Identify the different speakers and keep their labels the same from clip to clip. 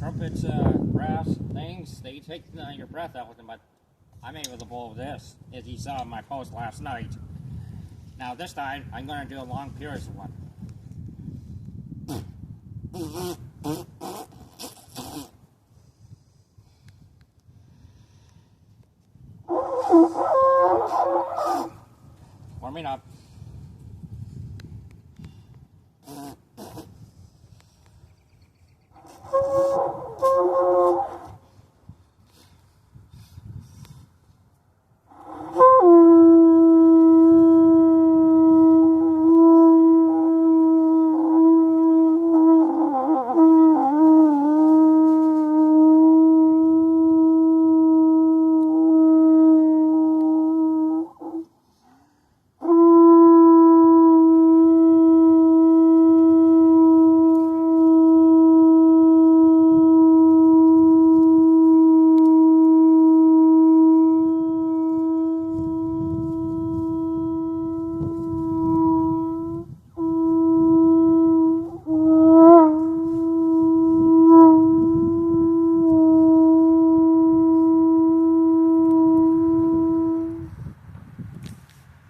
Speaker 1: trumpets, brass things, they take your breath out with them, but I'm able to blow this, as you saw in my post last night. Now this time, I'm going to do a long pierce one. Warming up.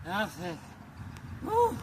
Speaker 1: That's it. Woo.